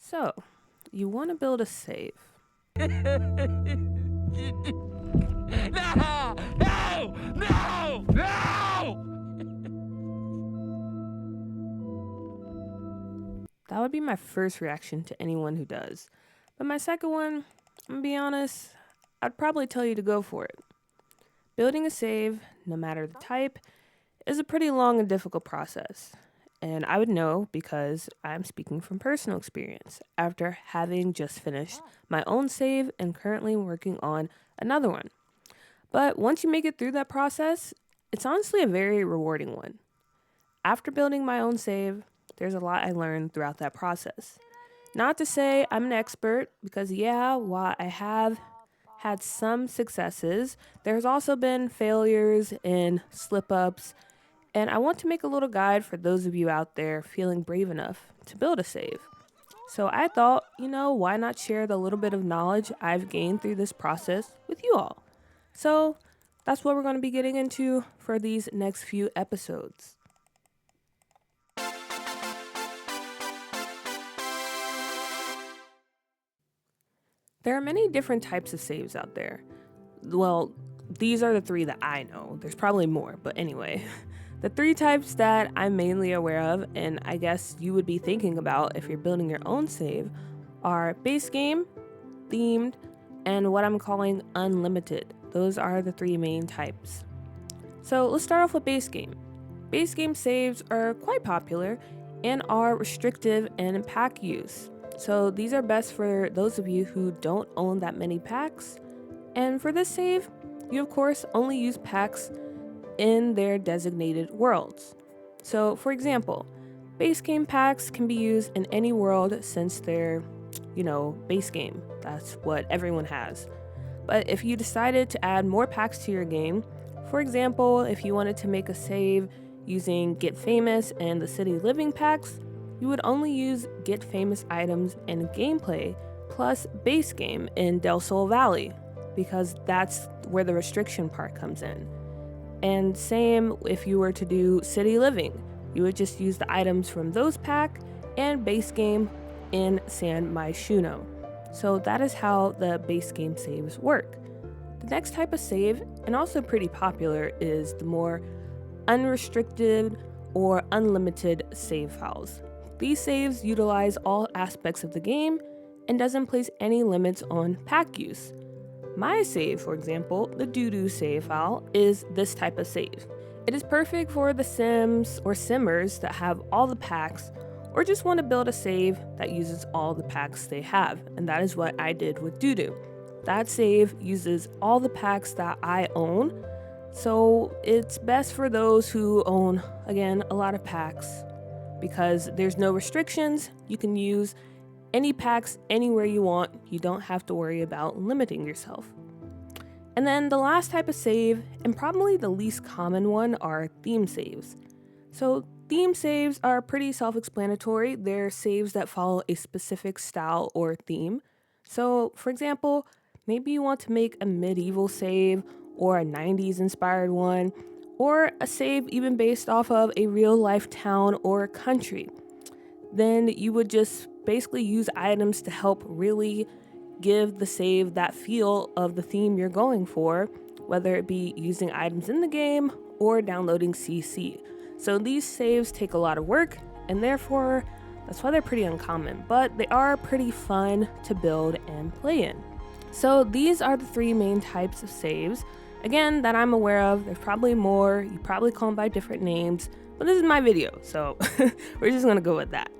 So, you want to build a save. No! No! No! No! That would be my first reaction to anyone who does. But my second one, I'm gonna be honest, I'd probably tell you to go for it. Building a save, no matter the type, is a pretty long and difficult process. And I would know because I'm speaking from personal experience after having just finished my own save and currently working on another one. But once you make it through that process, it's honestly a very rewarding one. After building my own save, there's a lot I learned throughout that process. Not to say I'm an expert, because yeah, while I have had some successes, there's also been failures and slip ups, and I want to make a little guide for those of you out there feeling brave enough to build a save. So I thought, why not share the little bit of knowledge I've gained through this process with you all? So that's what we're going to be getting into for these next few episodes. There are many different types of saves out there. Well, these are the three that I know. There's probably more, but anyway. The three types that I'm mainly aware of, and I guess you would be thinking about if you're building your own save, are base game, themed, and what I'm calling unlimited. Those are the three main types. So let's start off with base game. Base game saves are quite popular and are restrictive in pack use. So these are best for those of you who don't own that many packs. And for this save, you of course only use packs in their designated worlds. So for example, base game packs can be used in any world since they're, base game. That's what everyone has. But if you decided to add more packs to your game, for example, if you wanted to make a save using Get Famous and the City Living packs, you would only use Get Famous items and gameplay plus base game in Del Sol Valley, because that's where the restriction part comes in. And same if you were to do City Living, you would just use the items from those pack and base game in San Myshuno. So that is how the base game saves work. The next type of save, and also pretty popular, is the more unrestricted or unlimited save files. These saves utilize all aspects of the game and doesn't place any limits on pack use. My save, for example, the doo-doo save file, is this type of save. It is perfect for the Sims or Simmers that have all the packs or just want to build a save that uses all the packs they have, and that is what I did with doo-doo. That save uses all the packs that I own, so it's best for those who own, again, a lot of packs, because there's no restrictions. You can use any packs anywhere you want. You don't have to worry about limiting yourself. And then the last type of save, and probably the least common one, are theme saves. So theme saves are pretty self-explanatory. They're saves that follow a specific style or theme. So for example, maybe you want to make a medieval save or a 90s inspired one, or a save even based off of a real life town or country. Then you would just basically use items to help really give the save that feel of the theme you're going for, whether it be using items in the game or downloading CC. So these saves take a lot of work, and therefore that's why they're pretty uncommon, but they are pretty fun to build and play in. So these are the three main types of saves, again, that I'm aware of. There's probably more. You probably call them by different names, but this is my video, so we're just gonna go with that.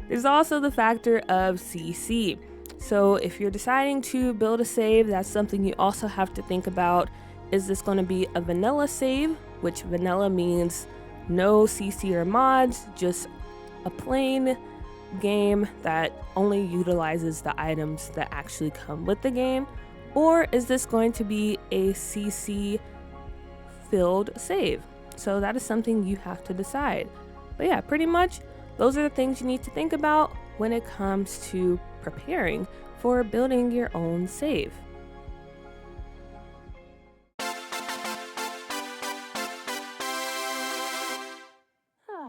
There's also the factor of CC. So if you're deciding to build a save, that's something you also have to think about. Is this going to be a vanilla save, which vanilla means no CC or mods, just a plain game that only utilizes the items that actually come with the game? Or is this going to be a CC filled save? So that is something you have to decide. But yeah, pretty much those are the things you need to think about when it comes to preparing for building your own save.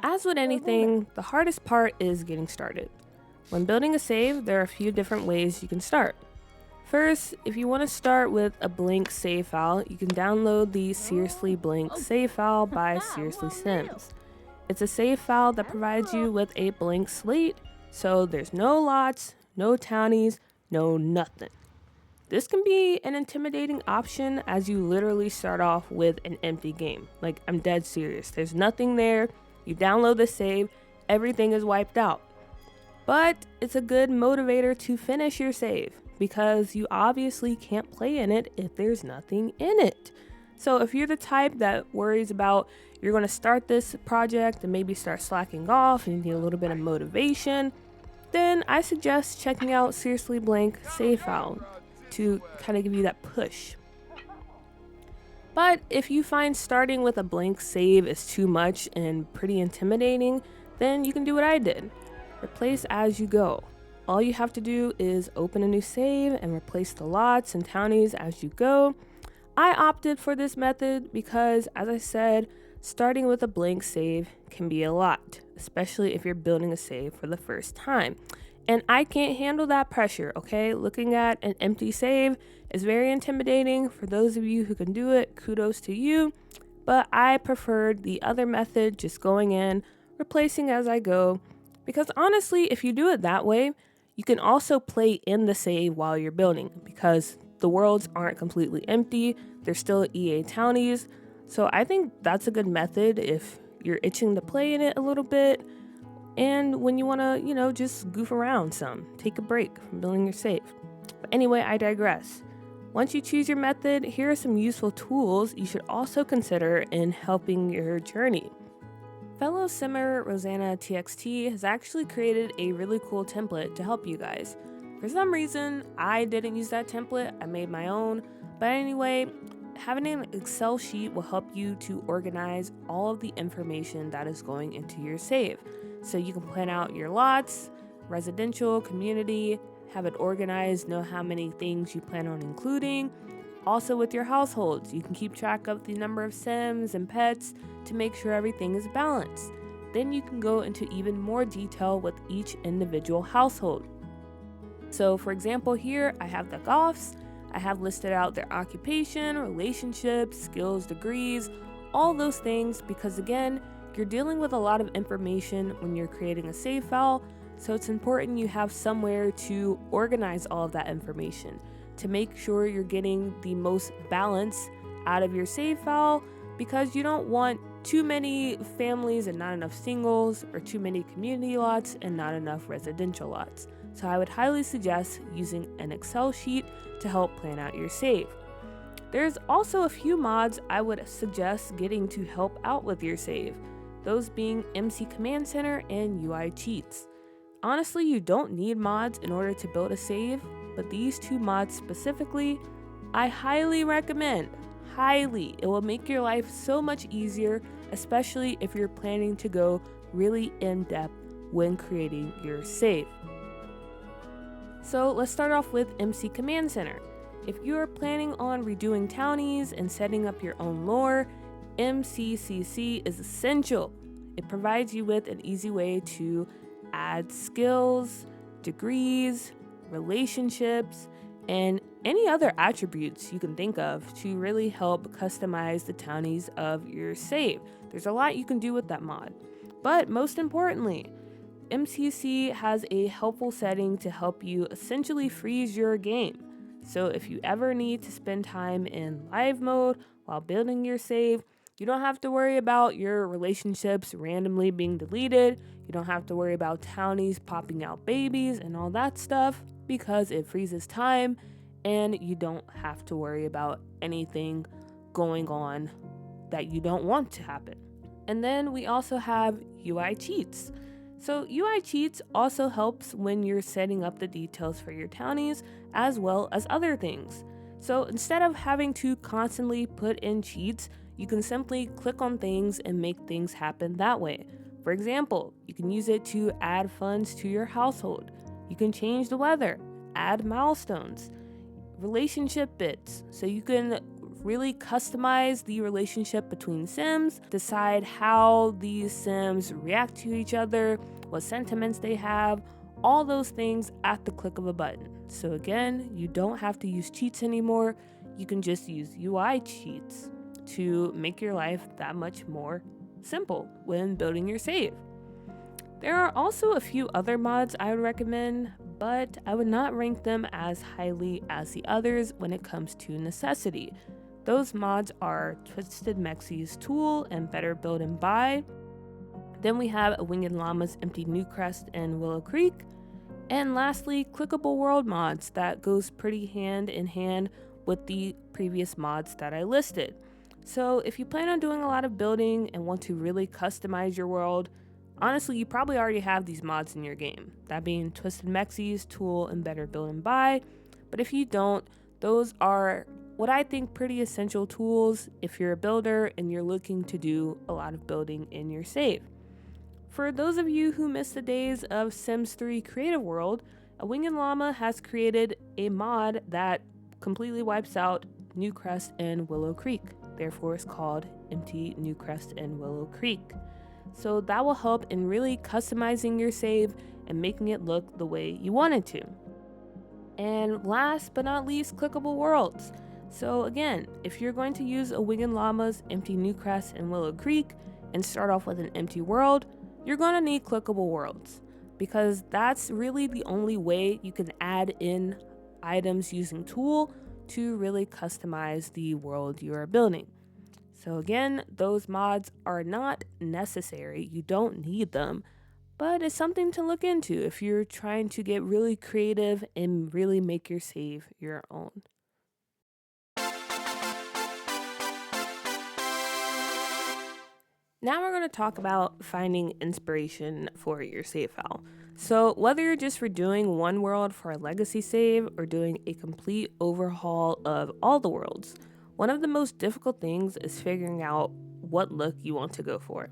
As with anything, the hardest part is getting started. When building a save, there are a few different ways you can start. First, if you want to start with a blank save file, you can download the Seriously Blank save file by Seriously Sims. It's a save file that provides you with a blank slate, so there's no lots, no townies, no nothing. This can be an intimidating option as you literally start off with an empty game. Like, I'm dead serious. There's nothing there. You download the save, everything is wiped out. But it's a good motivator to finish your save because you obviously can't play in it if there's nothing in it. So if you're the type that worries about you're going to start this project and maybe start slacking off and you need a little bit of motivation, then I suggest checking out Seriously Blank save file to kind of give you that push. But if you find starting with a blank save is too much and pretty intimidating, then you can do what I did. Replace as you go. All you have to do is open a new save and replace the lots and townies as you go. I opted for this method because, as I said, starting with a blank save can be a lot, especially if you're building a save for the first time. And I can't handle that pressure, okay? Looking at an empty save is very intimidating. For those of you who can do it, kudos to you. But I preferred the other method, just going in, replacing as I go. Because honestly, if you do it that way, you can also play in the save while you're building because the worlds aren't completely empty. There's still EA townies. So I think that's a good method if you're itching to play in it a little bit. And when you want to, just goof around some, take a break from building your save. But anyway, I digress. Once you choose your method, here are some useful tools you should also consider in helping your journey. Fellow simmer Rosanna TXT has actually created a really cool template to help you guys. For some reason, I didn't use that template, I made my own. But anyway, having an Excel sheet will help you to organize all of the information that is going into your save. So you can plan out your lots, residential, community, have it organized, know how many things you plan on including. Also with your households, you can keep track of the number of Sims and pets to make sure everything is balanced. Then you can go into even more detail with each individual household. So for example here, I have the Goffs. I have listed out their occupation, relationships, skills, degrees, all those things because again, you're dealing with a lot of information when you're creating a save file, so it's important you have somewhere to organize all of that information to make sure you're getting the most balance out of your save file because you don't want too many families and not enough singles or too many community lots and not enough residential lots. So I would highly suggest using an Excel sheet to help plan out your save. There's also a few mods I would suggest getting to help out with your save, those being MC Command Center and UI Cheats. Honestly, you don't need mods in order to build a save, but these two mods specifically, I highly recommend. Highly. It will make your life so much easier, especially if you're planning to go really in-depth when creating your save. So let's start off with MC Command Center. If you are planning on redoing townies and setting up your own lore, MCCC is essential. It provides you with an easy way to add skills, degrees, relationships, and any other attributes you can think of to really help customize the townies of your save. There's a lot you can do with that mod. But most importantly, MCC has a helpful setting to help you essentially freeze your game. So if you ever need to spend time in live mode while building your save, you don't have to worry about your relationships randomly being deleted. You don't have to worry about townies popping out babies and all that stuff because it freezes time and you don't have to worry about anything going on that you don't want to happen. And then we also have UI Cheats. So UI Cheats also helps when you're setting up the details for your townies as well as other things. So instead of having to constantly put in cheats, you can simply click on things and make things happen that way. For example, you can use it to add funds to your household. You can change the weather, add milestones, relationship bits, so you can really customize the relationship between Sims, decide how these Sims react to each other, what sentiments they have, all those things at the click of a button. So again, you don't have to use cheats anymore. You can just use UI cheats to make your life that much more simple when building your save. There are also a few other mods I would recommend, but I would not rank them as highly as the others when it comes to necessity. Those mods are Twisted Mexie's Tool and Better Build and Buy. Then we have A Winged Llama's Empty Newcrest and Willow Creek. And lastly, clickable world mods that goes pretty hand in hand with the previous mods that I listed. So if you plan on doing a lot of building and want to really customize your world, honestly, you probably already have these mods in your game, that being Twisted Mexie's Tool and Better Build and Buy. But if you don't, those are what I think pretty essential tools if you're a builder and you're looking to do a lot of building in your save. For those of you who miss the days of Sims 3 Creative World, A Winged Llama has created a mod that completely wipes out Newcrest and Willow Creek. Therefore, it's called Empty Newcrest and Willow Creek. So that will help in really customizing your save and making it look the way you want it to. And last but not least, clickable worlds. So again, if you're going to use A Winged Llama's Empty Newcrest and Willow Creek and start off with an empty world, you're going to need clickable worlds, because that's really the only way you can add in items using Tool to really customize the world you are building. So again, those mods are not necessary. You don't need them, but it's something to look into if you're trying to get really creative and really make your save your own. Now we're going to talk about finding inspiration for your save file. So whether you're just redoing one world for a legacy save or doing a complete overhaul of all the worlds, one of the most difficult things is figuring out what look you want to go for.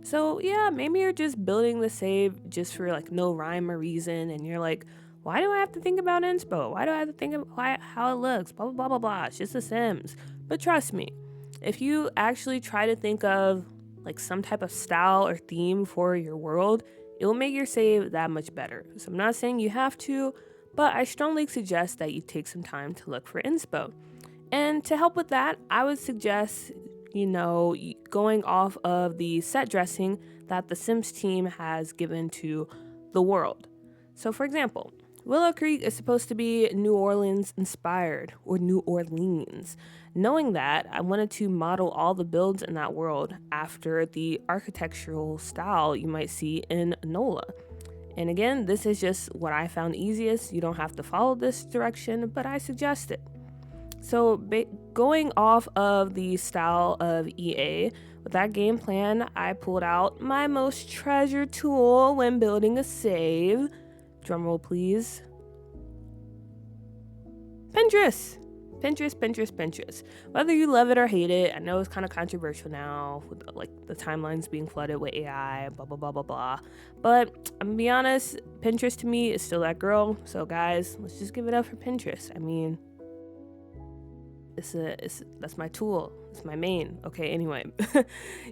So yeah, maybe you're just building the save just for like no rhyme or reason, and you're like, why do I have to think about inspo? Why do I have to think about how it looks? Blah, blah, blah, blah, blah. It's just The Sims. But trust me, if you actually try to think of like some type of style or theme for your world, it will make your save that much better. So I'm not saying you have to, but I strongly suggest that you take some time to look for inspo. And to help with that, I would suggest, going off of the set dressing that the Sims team has given to the world. So for example, Willow Creek is supposed to be New Orleans inspired, or New Orleans. Knowing that, I wanted to model all the builds in that world after the architectural style you might see in NOLA. And again, this is just what I found easiest. You don't have to follow this direction, but I suggest it. So going off of the style of EA, with that game plan, I pulled out my most treasured tool when building a save. Drumroll, please. Pinterest. Pinterest. Whether you love it or hate it, I know it's kind of controversial now, with like the timelines being flooded with AI, blah, blah, blah, blah, blah. But I'm gonna be honest, Pinterest to me is still that girl. So guys, let's just give it up for Pinterest. I mean, that's my tool. It's my main. Okay, anyway.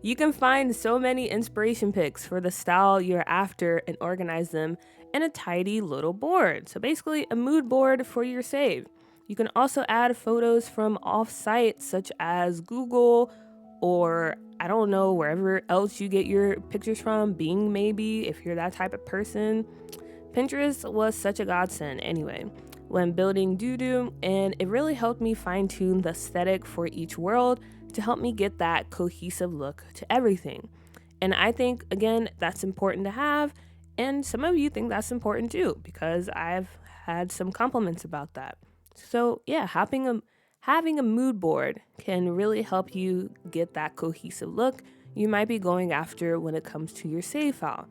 You can find so many inspiration picks for the style you're after and organize them in a tidy little board. So basically a mood board for your save. You can also add photos from off-site such as Google, or I don't know, wherever else you get your pictures from, Bing maybe, if you're that type of person. Pinterest was such a godsend anyway when building Doodoo, and it really helped me fine-tune the aesthetic for each world to help me get that cohesive look to everything. And I think, again, that's important to have, and some of you think that's important too, because I've had some compliments about that. So yeah, having a mood board can really help you get that cohesive look you might be going after when it comes to your save file.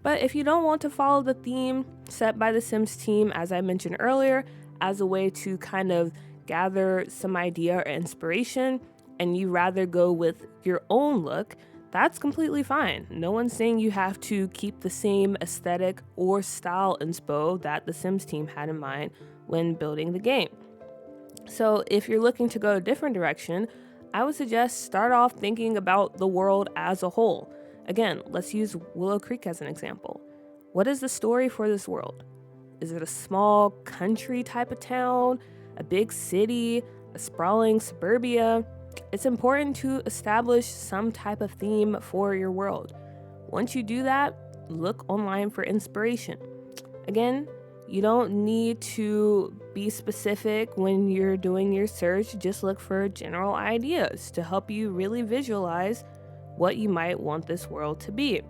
But if you don't want to follow the theme set by the Sims team, as I mentioned earlier, as a way to kind of gather some idea or inspiration, and you rather go with your own look, that's completely fine. No one's saying you have to keep the same aesthetic or style inspo that the Sims team had in mind when building the game. So if you're looking to go a different direction, I would suggest start off thinking about the world as a whole. Again, let's use Willow Creek as an example. What is the story for this world? Is it a small country type of town, a big city, a sprawling suburbia? It's important to establish some type of theme for your world. Once you do that, look online for inspiration. Again, you don't need to be specific when you're doing your search. Just look for general ideas to help you really visualize what you might want this world to be.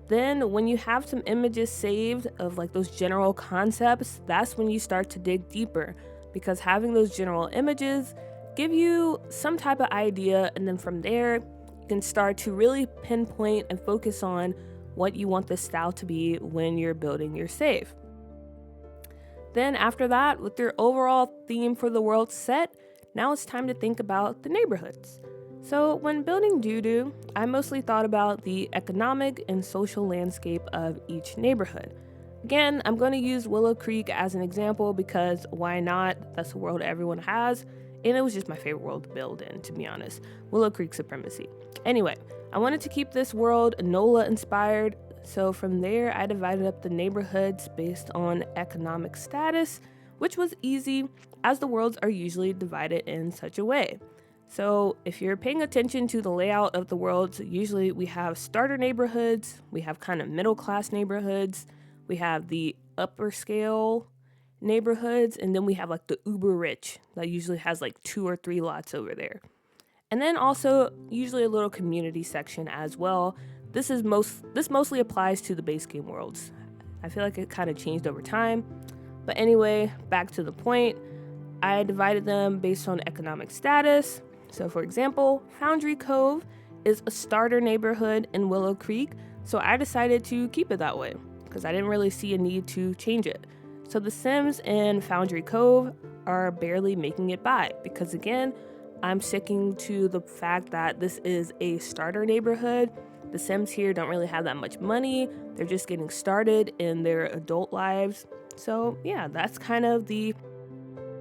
Then when you have some images saved of like those general concepts, that's when you start to dig deeper, because having those general images give you some type of idea, and then from there you can start to really pinpoint and focus on what you want the style to be when you're building your save. Then after that, with your overall theme for the world set, now it's time to think about the neighborhoods. So when building Doo-Doo, I mostly thought about the economic and social landscape of each neighborhood. Again, I'm going to use Willow Creek as an example because why not? That's a world everyone has, and it was just my favorite world to build in, to be honest. Willow Creek supremacy. Anyway, I wanted to keep this world NOLA inspired, so from there I divided up the neighborhoods based on economic status, which was easy as the worlds are usually divided in such a way. So if you're paying attention to the layout of the worlds, usually we have starter neighborhoods, we have kind of middle class neighborhoods, we have the upper scale neighborhoods, and then we have like the uber rich that usually has like 2 or 3 lots over there. And then also usually a little community section as well. This mostly applies to the base game worlds. I feel like it kind of changed over time. But anyway, back to the point. I divided them based on economic status. So for example, Foundry Cove is a starter neighborhood in Willow Creek, so I decided to keep it that way because I didn't really see a need to change it. So the Sims in Foundry Cove are barely making it by because again, I'm sticking to the fact that this is a starter neighborhood. The Sims here don't really have that much money. They're just getting started in their adult lives. So yeah, that's kind of the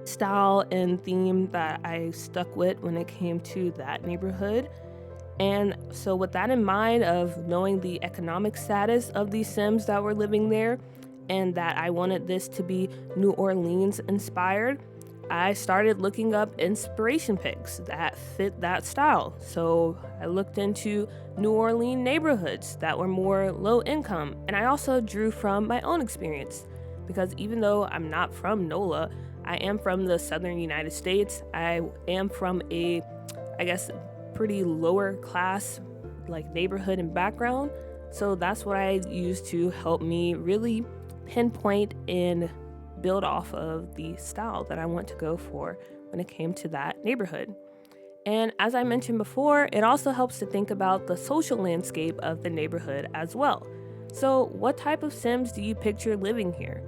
style and theme that I stuck with when it came to that neighborhood. And so with that in mind, of knowing the economic status of these Sims that were living there and that I wanted this to be New Orleans inspired, I started looking up inspiration pics that fit that style. So I looked into New Orleans neighborhoods that were more low income, and I also drew from my own experience because even though I'm not from NOLA, I am from the southern United States. I am from a, I guess, pretty lower class like neighborhood and background. So that's what I used to help me really pinpoint and build off of the style that I want to go for when it came to that neighborhood. And as I mentioned before, it also helps to think about the social landscape of the neighborhood as well. So what type of Sims do you picture living here?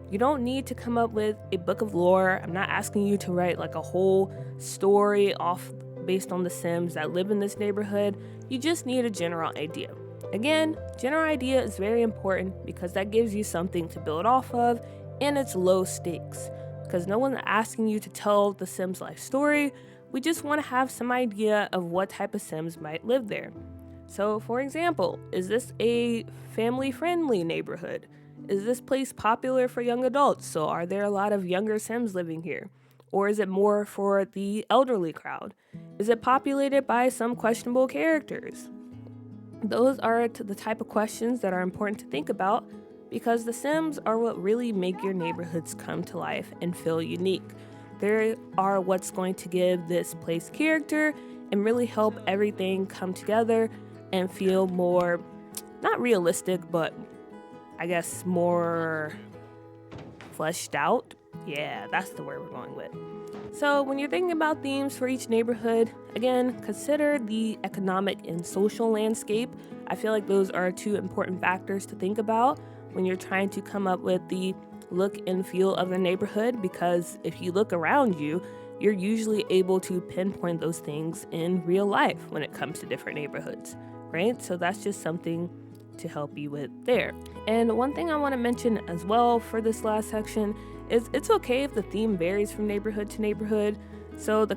You don't need to come up with a book of lore. I'm not asking you to write like a whole story off based on the Sims that live in this neighborhood. You just need a general idea. Again, general idea is very important because that gives you something to build off of, and it's low stakes because no one's asking you to tell the Sims life story. We just want to have some idea of what type of Sims might live there. So for example, is this a family-friendly neighborhood? Is this place popular for young adults? So are there a lot of younger Sims living here? Or is it more for the elderly crowd? Is it populated by some questionable characters? Those are the type of questions that are important to think about because the Sims are what really make your neighborhoods come to life and feel unique. They are what's going to give this place character and really help everything come together and feel more, not realistic, but I guess more fleshed out. Yeah, that's the word we're going with. So when you're thinking about themes for each neighborhood, again, consider the economic and social landscape. I feel like those are 2 important factors to think about when you're trying to come up with the look and feel of the neighborhood, because if you look around you, you're usually able to pinpoint those things in real life when it comes to different neighborhoods, right? So that's just something to help you with there. And one thing I want to mention as well for this last section is it's okay if the theme varies from neighborhood to neighborhood. So the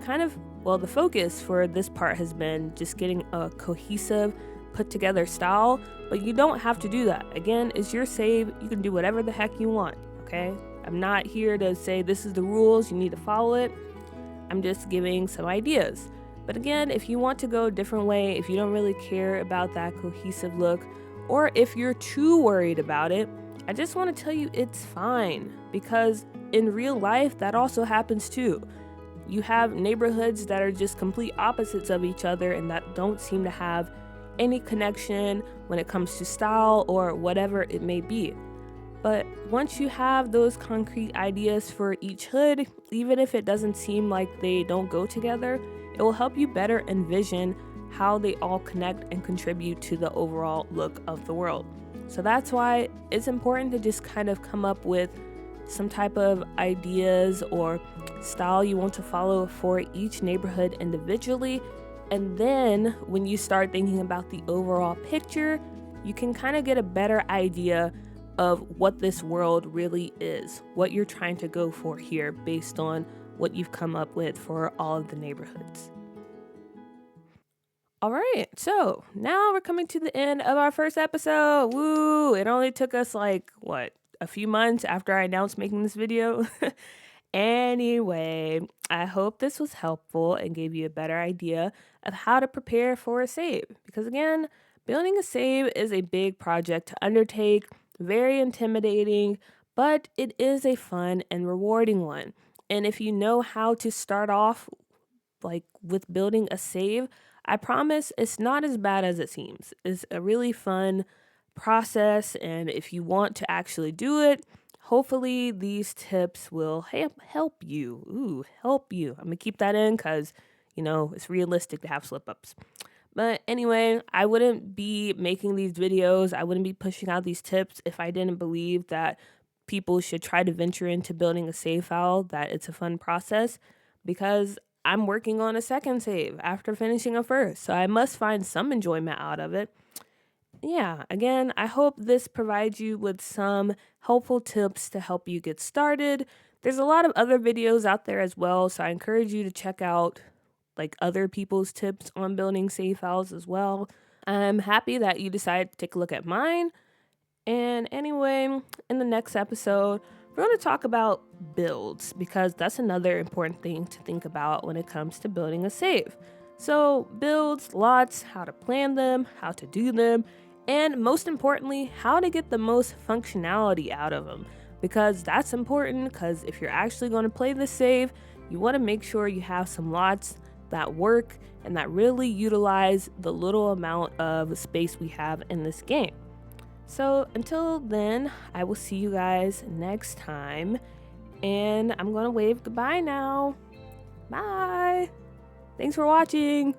focus for this part has been just getting a cohesive put together style, but you don't have to do that. Again, it's your save. You can do whatever the heck you want, okay? I'm not here to say this is the rules, you need to follow it. I'm just giving some ideas. But again, if you want to go a different way, if you don't really care about that cohesive look, or if you're too worried about it, I just want to tell you it's fine, because in real life, that also happens too. You have neighborhoods that are just complete opposites of each other and that don't seem to have any connection when it comes to style or whatever it may be. But once you have those concrete ideas for each hood, even if it doesn't seem like they don't go together, it will help you better envision how they all connect and contribute to the overall look of the world. So that's why it's important to just kind of come up with some type of ideas or style you want to follow for each neighborhood individually. And then when you start thinking about the overall picture, you can kind of get a better idea of what this world really is, what you're trying to go for here based on what you've come up with for all of the neighborhoods. All right, so now we're coming to the end of our first episode. Woo! It only took us a few months after I announced making this video. Anyway, I hope this was helpful and gave you a better idea of how to prepare for a save. Because again, building a save is a big project to undertake, very intimidating, but it is a fun and rewarding one. And if you know how to start off with building a save, I promise it's not as bad as it seems. It's a really fun process, and if you want to actually do it, hopefully these tips will help you. I'm gonna keep that in because, it's realistic to have slip-ups. But anyway, I wouldn't be making these videos, I wouldn't be pushing out these tips if I didn't believe that people should try to venture into building a save file, that it's a fun process, because I'm working on a second save after finishing a first, so I must find some enjoyment out of it. Yeah, again, I hope this provides you with some helpful tips to help you get started. There's a lot of other videos out there as well, so I encourage you to check out other people's tips on building save files as well. I'm happy that you decided to take a look at mine. And anyway, in the next episode, we're going to talk about builds, because that's another important thing to think about when it comes to building a save. So builds, lots, how to plan them, how to do them, and most importantly, how to get the most functionality out of them. Because that's important, because if you're actually going to play this save, you want to make sure you have some lots that work and that really utilize the little amount of space we have in this game. So until then, I will see you guys next time, and I'm going to wave goodbye now. Bye. Thanks for watching.